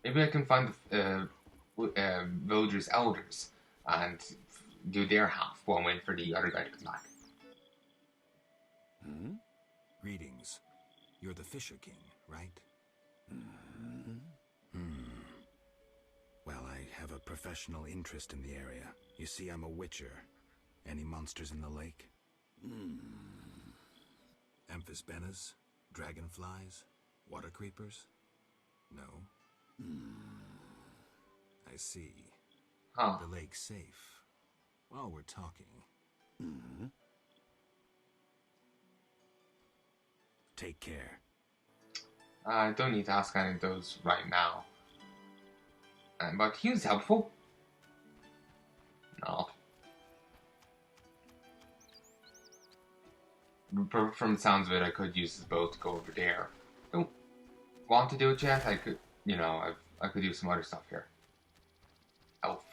Maybe I can find the villagers' elders and do their half while waiting for the other guy to come back. Hmm? Greetings. You're the Fisher King, right? Hmm. Well, I have a professional interest in the area. You see, I'm a witcher. Any monsters in the lake? Amphisbaenas? Dragonflies? Water creepers? No? I see. Huh. The lake's safe. While we're talking. Take care. I don't need to ask any of those right now. But he was helpful. No. From the sounds of it, I could use his boat to go over there. Don't want to do it yet. I could, I could do some other stuff here. Elf.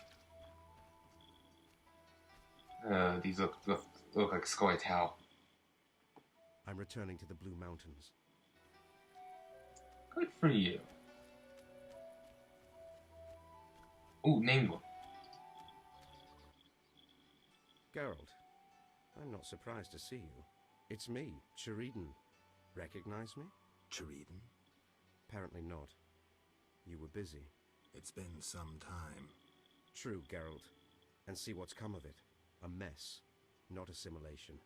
These look like Sky Tau. I'm returning to the Blue Mountains. Good for you. Ooh, named one. Geralt, I'm not surprised to see you. It's me, Sheridan. Recognize me? Sheridan? Apparently not. You were busy. It's been some time. True, Geralt. And see what's come of it. A mess, not assimilation.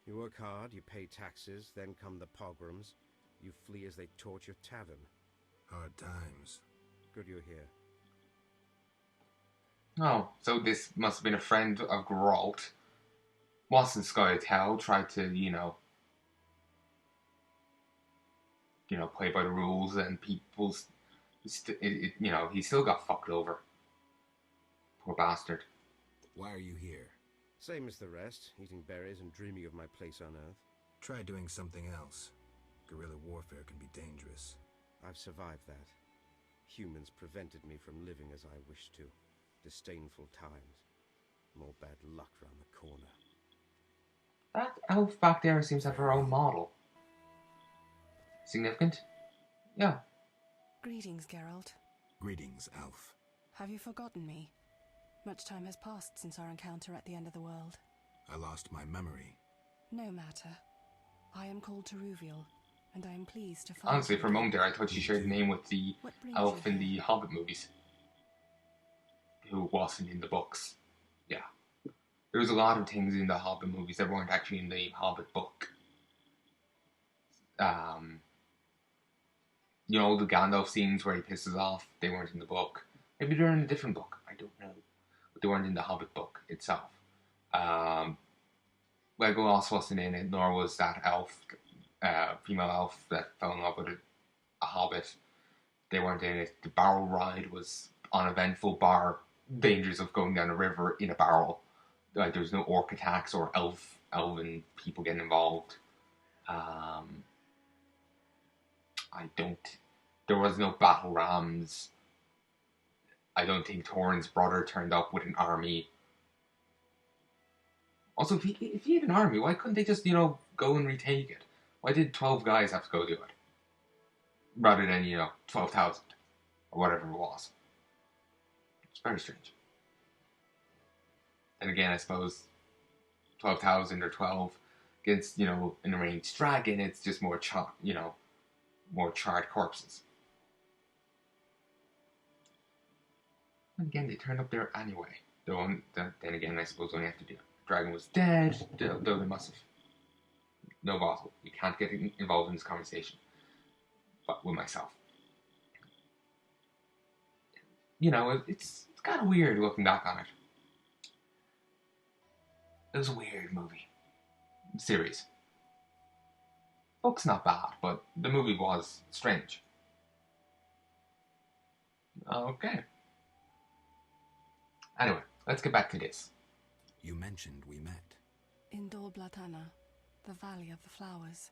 You work hard, you pay taxes, then come the pogroms. You flee as they torch your tavern. Hard times. Good you're here. Oh, so this must have been a friend of Geralt. Wasn't Sky Tau, tried to, play by the rules, and people's, he still got fucked over. Poor bastard. Why are you here? Same as the rest, eating berries and dreaming of my place on Earth. Try doing something else. Guerrilla warfare can be dangerous. I've survived that. Humans prevented me from living as I wished to. Disdainful times. More bad luck round the corner. That elf back there seems to have her own model. Significant? Yeah. Greetings, Geralt. Greetings, Elf. Have you forgotten me? Much time has passed since our encounter at the end of the world. I lost my memory. No matter. I am called Teruviel, and I am pleased to find Honestly, for a moment there, I thought she shared the name with the What brings elf you in the here? Hobbit movies. Who wasn't in the books. Yeah. There was a lot of things in the Hobbit movies that weren't actually in the Hobbit book. The Gandalf scenes where he pisses off, they weren't in the book. Maybe they're in a different book, I don't know. But they weren't in the Hobbit book itself. Legolas wasn't in it, nor was that elf, female elf that fell in love with a hobbit. They weren't in it. The barrel ride was uneventful, bar dangers of going down a river in a barrel. Like, there was no orc attacks or elven people getting involved. There was no battle rams. I don't think Thorin's brother turned up with an army. Also, if he had an army, why couldn't they just, go and retake it? Why did 12 guys have to go do it? Rather than, 12,000. Or whatever it was. It's very strange. And again, I suppose 12,000 or 12 against, an arranged dragon, it's just more charred corpses. And again, they turned up there anyway. Then again, I suppose only have to do it. Dragon was dead, though they must have. No bottle. You can't get involved in this conversation. But with myself. It's kind of weird looking back on it. It was a weird movie. Series. Book's not bad, but the movie was strange. Okay. Anyway, let's get back to this. You mentioned we met. In Dol Blatana, the Valley of the Flowers.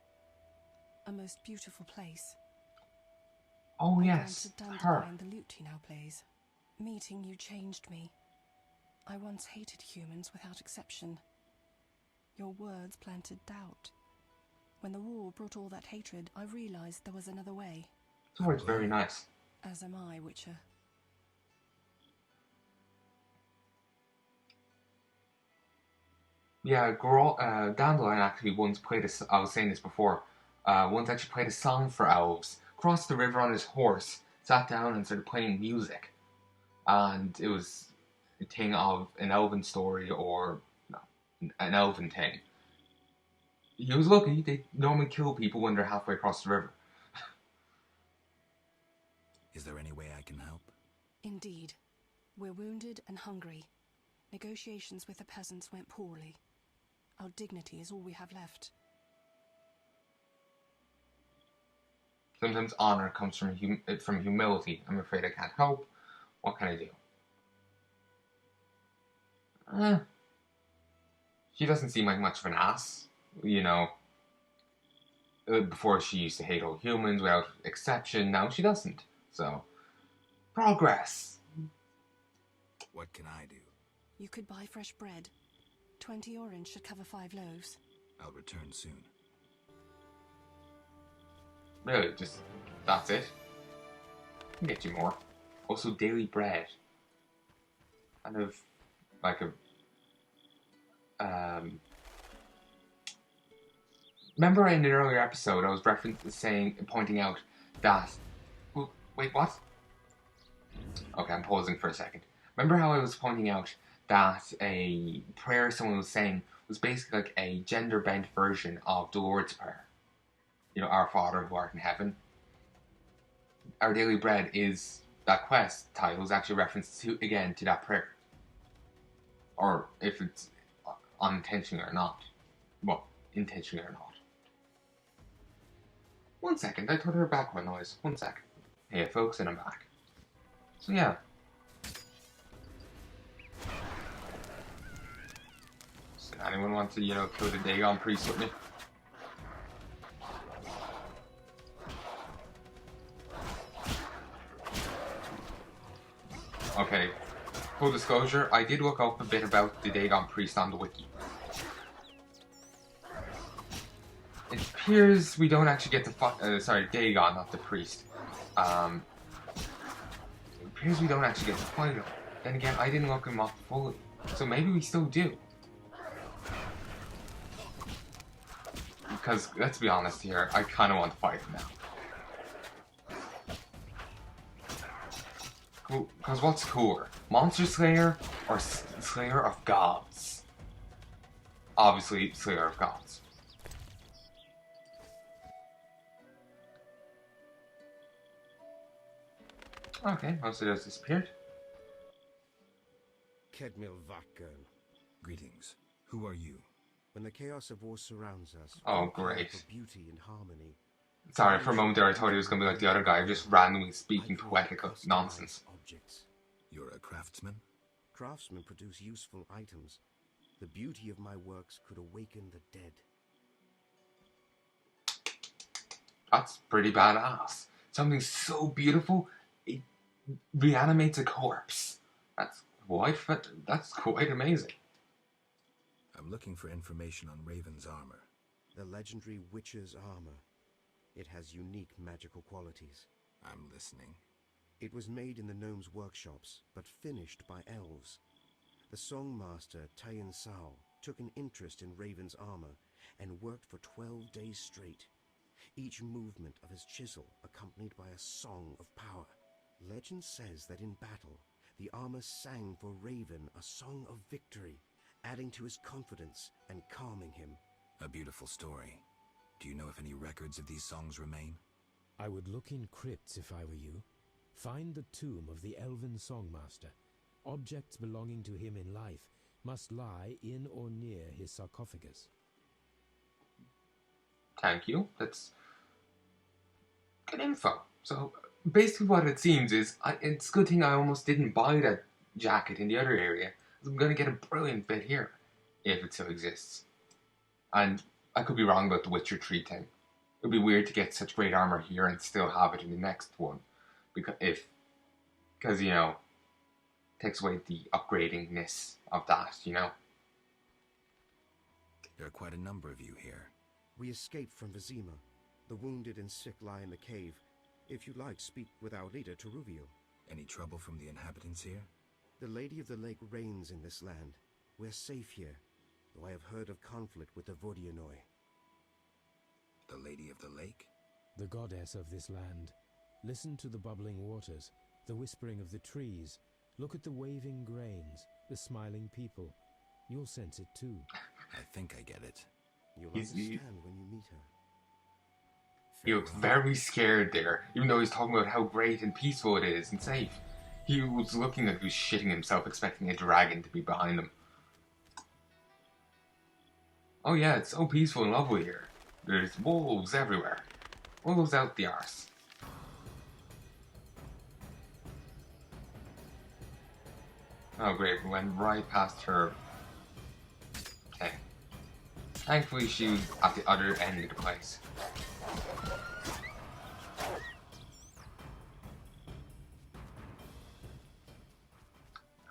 A most beautiful place. Oh I yes, granted her. Dandelion the lute he now plays. Meeting you changed me. I once hated humans without exception. Your words planted doubt. When the war brought all that hatred, I realized there was another way. This word's very nice. As am I, Witcher. Yeah, Dandelion actually once played I was saying this before. Once actually played a song for elves. Crossed the river on his horse, sat down and started playing music, and it was a thing of an elven story or no, an elven thing. He was lucky. They normally kill people when they're halfway across the river. Is there any way I can help? Indeed. We're wounded and hungry. Negotiations with the peasants went poorly. Our dignity is all we have left. Sometimes honor comes from humility. I'm afraid I can't help. What can I do? She doesn't seem like much of an ass. You know, before she used to hate all humans without exception. Now she doesn't. So, progress. What can I do? You could buy fresh bread. 20 orange should cover 5 loaves. I'll return soon. Really, just that's it. I can get you more. Also, daily bread. Kind of like a. Remember in an earlier episode, I was pointing out that. Oh, wait, what? Okay, I'm pausing for a second. Remember how I was pointing out that a prayer someone was saying was basically like a gender-bent version of the Lord's Prayer? You know, Our Father who art in heaven. Our Daily Bread is that quest title is actually referenced to that prayer. Or if it's unintentional or not. Well, intentional or not. 1 second, I thought I heard background noise. 1 second. Hey folks, and I'm back. So yeah. Does anyone want to, kill the Dagon priest with me? Okay, full disclosure, I did look up a bit about the Dagon priest on the wiki. It appears we don't actually get to fight, Dagon, not the priest. It appears we don't actually get to fight him. Then again, I didn't look him up fully, so maybe we still do. Because, let's be honest here, I kind of want to fight him now. Because what's cooler? Monster Slayer or Slayer of Gods? Obviously, Slayer of Gods. Okay, most of those disappeared. Kedmil Vatgern. Greetings. Who are you? When the chaos of war surrounds us, oh, we great. For beauty and harmony. Sorry, for a moment there I thought he was going to be like the other guy, just randomly speaking poetic nonsense. Objects. You're a craftsman? Craftsmen produce useful items. The beauty of my works could awaken the dead. That's pretty badass. Something so beautiful, it reanimates a corpse. That's quite amazing. I'm looking for information on Raven's armor. The legendary Witcher's armor. It has unique magical qualities. I'm listening. It was made in the gnomes' workshops, but finished by elves. The songmaster Tayan Sao took an interest in Raven's armor and worked for 12 days straight. Each movement of his chisel accompanied by a song of power. Legend says that in battle, the armor sang for Raven a song of victory, adding to his confidence and calming him. A beautiful story. Do you know if any records of these songs remain? I would look in crypts if I were you. Find the tomb of the Elven Songmaster. Objects belonging to him in life must lie in or near his sarcophagus. Thank you. That's good info. So, basically what it seems is, it's a good thing I almost didn't buy that jacket in the other area. I'm going to get a brilliant bit here, if it still exists. And I could be wrong about the Witcher 3 thing. It would be weird to get such great armor here and still have it in the next one. Because, takes away the upgradingness of that, There are quite a number of you here. We escaped from Vizima. The wounded and sick lie in the cave. If you like, speak with our leader, Teruvio. Any trouble from the inhabitants here? The Lady of the Lake reigns in this land. We're safe here, though I have heard of conflict with the Vodianoi. The Lady of the Lake? The goddess of this land. Listen to the bubbling waters, the whispering of the trees. Look at the waving grains, the smiling people. You'll sense it too. I think I get it. You'll understand when you meet her. He looks very scared there, even though he's talking about how great and peaceful it is and safe. He was looking like he was shitting himself, expecting a dragon to be behind him. Oh yeah, it's so peaceful and lovely here. There's wolves everywhere. Wolves out the arse. Oh great, we went right past her. Okay. Thankfully she was at the other end of the place.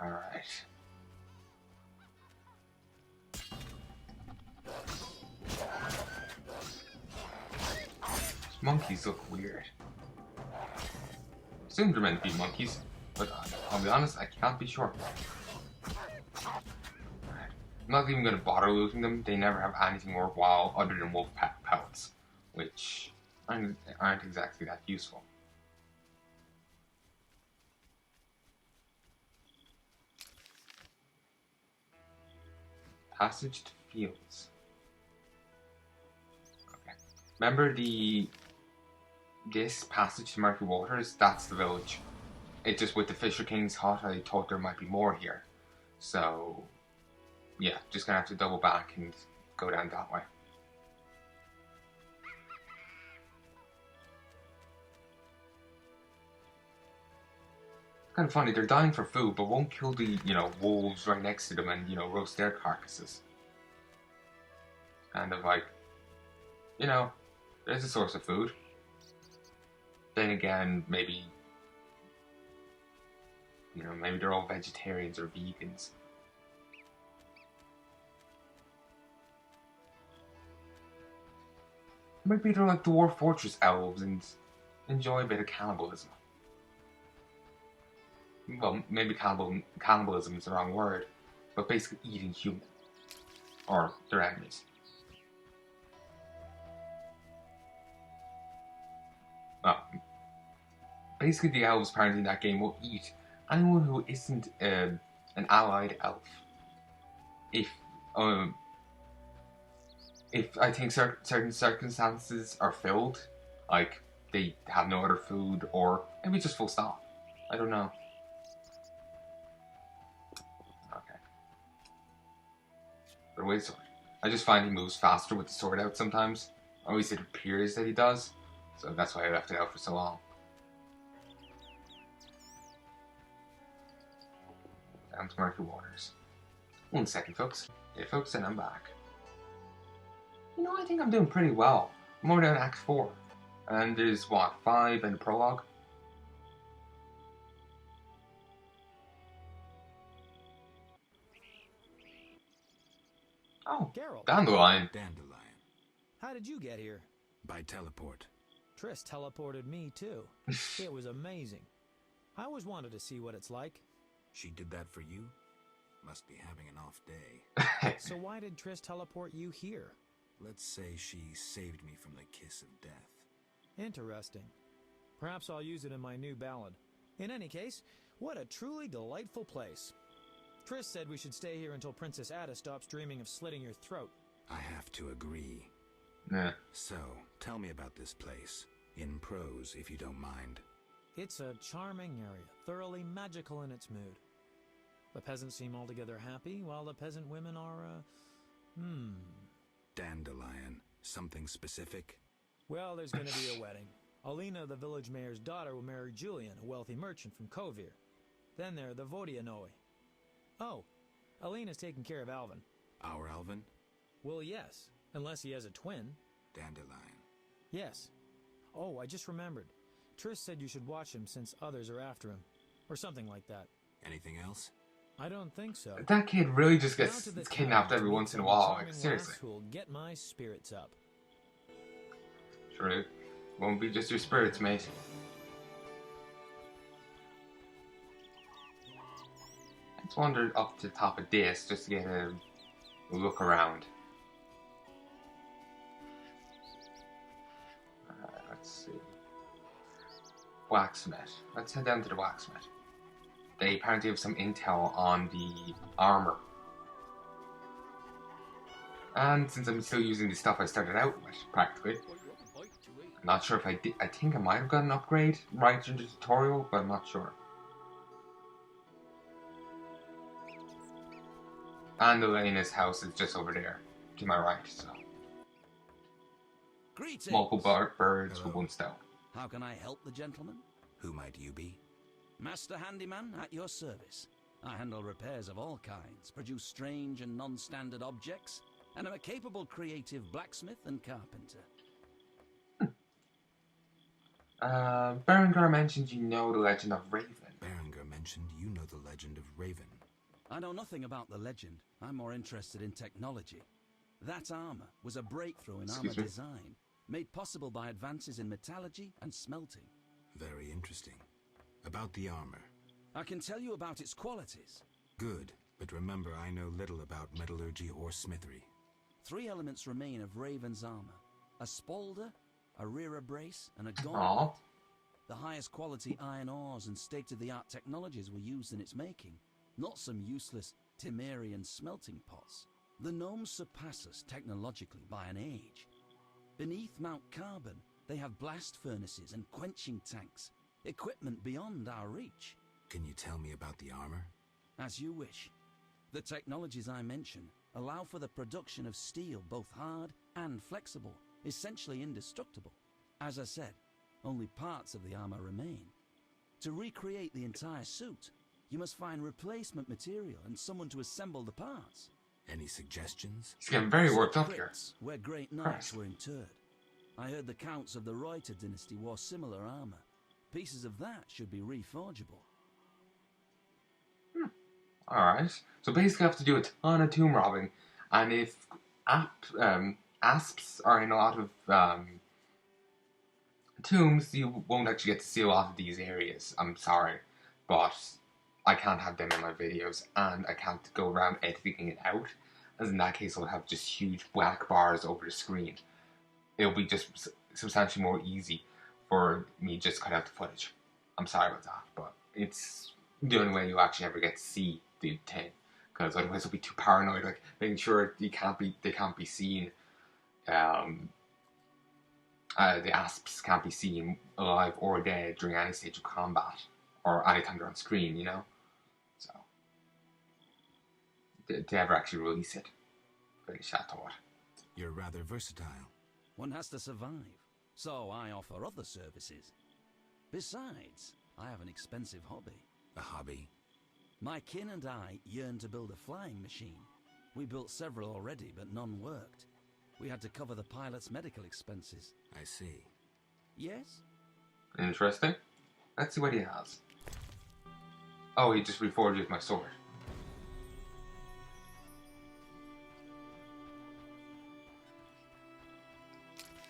Alright. Monkeys look weird. Assume they're meant to be monkeys, but I'll be honest, I can't be sure. I'm not even going to bother looting them. They never have anything worthwhile other than wolf pelts, which aren't exactly that useful. Passage to fields. Okay. Remember this passage to Murky Waters? That's the village. It just with the Fisher King's hut, I thought there might be more here. So, yeah, just gonna have to double back and go down that way. Kind of funny, they're dying for food, but won't kill the, wolves right next to them and, roast their carcasses. Kind of like, there's a source of food. Then again, maybe, maybe they're all vegetarians or vegans. Maybe they're like Dwarf Fortress elves and enjoy a bit of cannibalism. Well, maybe cannibalism is the wrong word, but basically eating human. Or their enemies. Well, basically the elves apparently in that game will eat anyone who isn't an allied elf. If I think certain circumstances are filled, like they have no other food, or maybe just full stop. I don't know. Okay. But wait, sword. I just find he moves faster with the sword out sometimes. At least it appears that he does. So that's why I left it out for so long. Down to Murky Waters. 1 second, folks. Yeah, folks, and I'm back. I think I'm doing pretty well. I'm already on Act 4. And there's, 5 in the prologue? Oh, Geralt. Dandelion. Dandelion. How did you get here? By teleport. Triss teleported me, too. It was amazing. I always wanted to see what it's like. She did that for you? Must be having an off day. So why did Triss teleport you here? Let's say she saved me from the kiss of death. Interesting. Perhaps I'll use it in my new ballad. In any case, what a truly delightful place. Triss said we should stay here until Princess Ada stops dreaming of slitting your throat. I have to agree. Yeah. So, tell me about this place. In prose, if you don't mind. It's a charming area, thoroughly magical in its mood. The peasants seem altogether happy, while the peasant women are, Dandelion. Something specific? Well, there's going to be a wedding. Alina, the village mayor's daughter, will marry Julian, a wealthy merchant from Kovir. Then there are the Vodianoi. Oh, Alina's taking care of Alvin. Our Alvin? Well, yes, unless he has a twin. Dandelion. Yes. Oh, I just remembered. Triss said you should watch him since others are after him. Or something like that. Anything else? I don't think so. That kid really just Now gets to the kidnapped town every to meet once in a some while. charming Like, seriously. lass who'll get my spirits up. Sure, it won't be just your spirits, mate. Let's wander up to the top of this just to get a look around. Let's see. Blacksmith. Let's head down to the blacksmith. They apparently have some intel on the armor. And since I'm still using the stuff I started out with, practically, I'm not sure if I did. I think I might have got an upgrade right in the tutorial, but I'm not sure. And Elena's house is just over there, to my right, so. Greetings. Multiple birds Hello. for one stone. How can I help the gentleman? Who might you be? Master Handyman at your service. I handle repairs of all kinds, produce strange and non-standard objects, and am a capable creative blacksmith and carpenter. Berengar mentioned you know the legend of Raven. Berengar mentioned you know the legend of Raven. I know nothing about the legend. I'm more interested in technology. That armor was a breakthrough in Excuse armor me? design, made possible by advances in metallurgy and smelting. Very interesting. About the armor. I can tell you about its qualities. Good, but remember I know little about metallurgy or smithery. 3 elements remain of Raven's armor: a spalder, a rear brace, and a gauntlet. Aw. The highest quality iron ores and state-of-the-art technologies were used in its making, not some useless Temerian smelting pots. The gnomes surpass us technologically by an age. Beneath Mount Carbon, they have blast furnaces and quenching tanks, equipment beyond our reach. Can you tell me about the armor? As you wish. The technologies I mention allow for the production of steel both hard and flexible, essentially indestructible. As I said, only parts of the armor remain. To recreate the entire suit, you must find replacement material and someone to assemble the parts. Any suggestions? He's getting very worked up here. Crypts where great knights were interred. I heard the counts of the Reuter dynasty wore similar armor. Pieces of that should be reforgeable. Alright. So basically I have to do a ton of tomb robbing. And if asps are in a lot of tombs, you won't actually get to see a lot of these areas. I'm sorry. But I can't have them in my videos. And I can't go around editing it out. As in that case I'll have just huge black bars over the screen. It'll be just substantially more easy for me just to cut out the footage. I'm sorry about that. But it's the only way you actually ever get to see the thing, because otherwise I'll be too paranoid, like making sure they can't be seen. The asps can't be seen alive or dead during any stage of combat or anytime they're on screen, you know. So to ever actually release it, very sad thought. You're rather versatile. One has to survive, so I offer other services. Besides, I have an expensive hobby. A hobby? My kin and I yearn to build a flying machine. We built several already, but none worked. We had to cover the pilot's medical expenses. I see. Yes? Interesting. Let's see what he has. Oh, he just reforged my sword.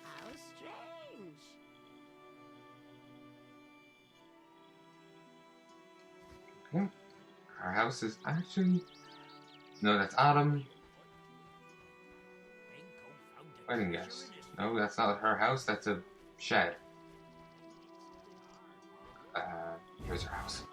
How strange. Okay. Our house is actually... No, that's Adam. I didn't guess. No, that's not her house. That's a shed. Here's her house.